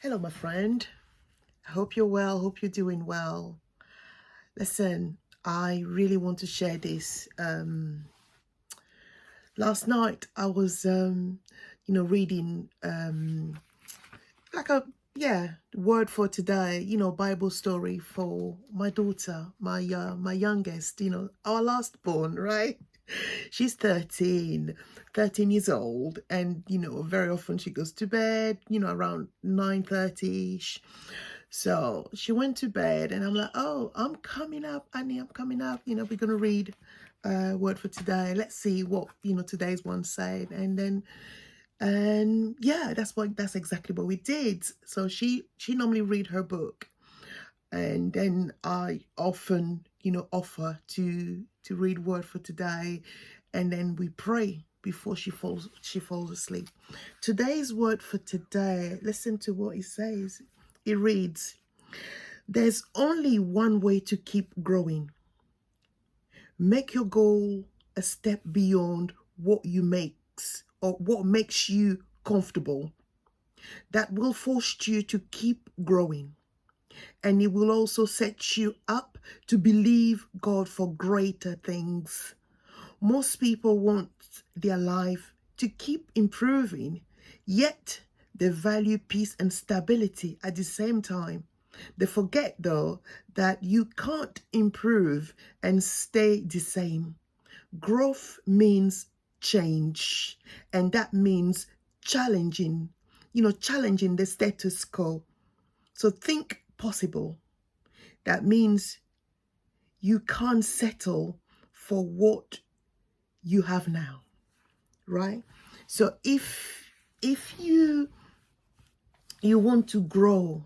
Hello, my friend. I hope you're well. Hope you're doing well. Listen, I really want to share this. Last night I was, reading like a word for today. Bible story for my daughter, my youngest. Our last born, right? She's 13 years old, and very often she goes to bed. Around 9:30ish. So she went to bed, and I'm like, oh, I'm coming up, Annie, I'm coming up. We're going to read word for today. Let's see what, today's one said. And yeah, that's exactly what we did. So she normally read her book. And then I often, offer to read word for today. And then we pray before she falls asleep. Today's word for today, listen to what it says. It reads, there's only one way to keep growing. Make your goal a step beyond what makes you comfortable. That will force you to keep growing. And it will also set you up to believe God for greater things. Most people want their life to keep improving, yet they value peace and stability at the same time. They forget, though, that you can't improve and stay the same. Growth means change, and that means challenging the status quo. So think possible. That means you can't settle for what you have now, right? So if you want to grow,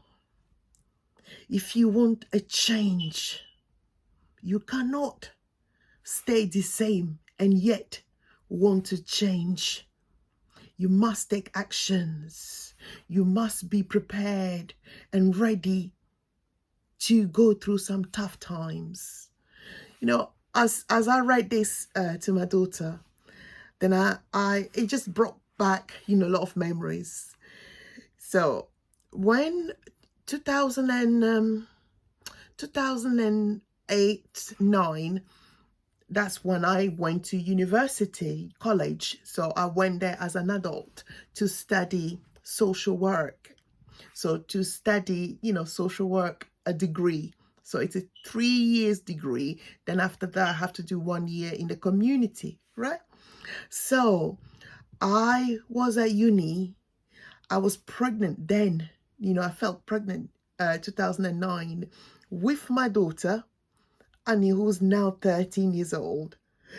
if you want a change, you cannot stay the same and yet want to change. You must take actions. You must be prepared and ready to go through some tough times. As I read this to my daughter, then it just brought back a lot of memories. So when 2008, 9, that's when I went to college. So I went there as an adult to study social work. So to study, social work, a degree. So it's a 3 years degree. Then after that, I have to do 1 year in the community, right? So I was at uni. I was pregnant then. I felt pregnant 2009 with my daughter, Annie, who's now 13 years old.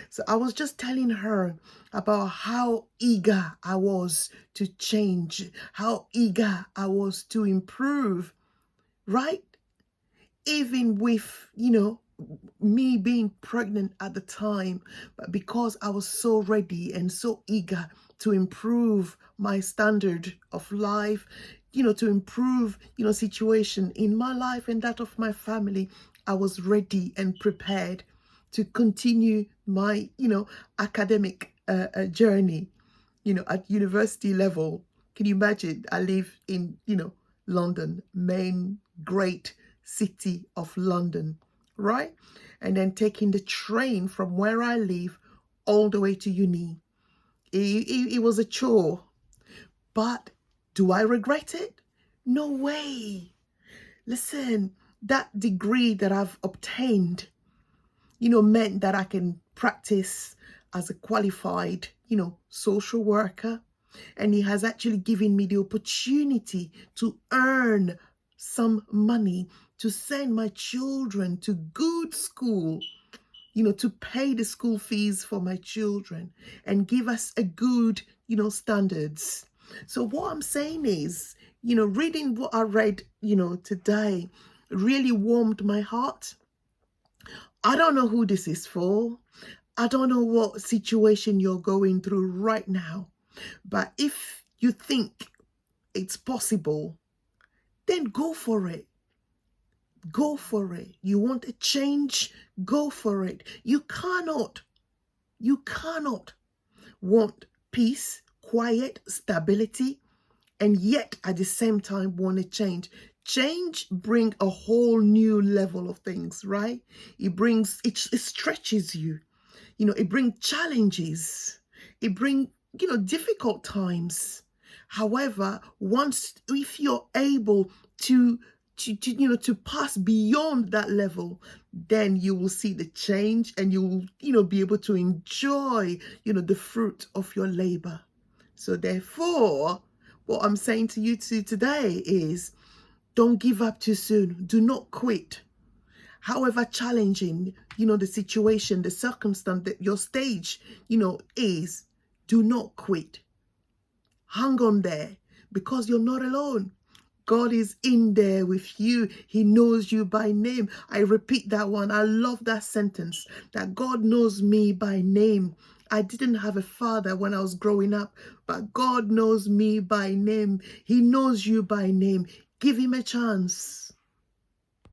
So I was just telling her about how eager I was to change, how eager I was to improve, right? Even with, me being pregnant at the time, but because I was so ready and so eager to improve my standard of life, to improve, situation in my life and that of my family, I was ready and prepared to continue my, academic journey, at university level. Can you imagine? I live in, London, main great city of London, right? And then taking the train from where I live all the way to uni. It was a chore, but do I regret it? No way. Listen, that degree that I've obtained, meant that I can practice as a qualified, social worker. And it has actually given me the opportunity to earn some money to send my children to good school, to pay the school fees for my children and give us a good, standards. So what I'm saying is, reading what I read, today really warmed my heart. I don't know who this is for. I don't know what situation you're going through right now. But if you think it's possible, then go for it. Go for it. You want a change? Go for it. You cannot want peace, quiet, stability, and yet at the same time want to change. Change bring a whole new level of things, right? It stretches you. It brings challenges. It brings, difficult times. However, if you're able to pass beyond that level, then you will see the change, and you will, be able to enjoy, the fruit of your labor. So therefore, what I'm saying to you today is, don't give up too soon. Do not quit. However challenging, the situation, the circumstance, that your stage, is, do not quit. Hang on there, because you're not alone. God is in there with you. He knows you by name. I repeat that one. I love that sentence, that God knows me by name. I didn't have a father when I was growing up, but God knows me by name. He knows you by name. Give him a chance.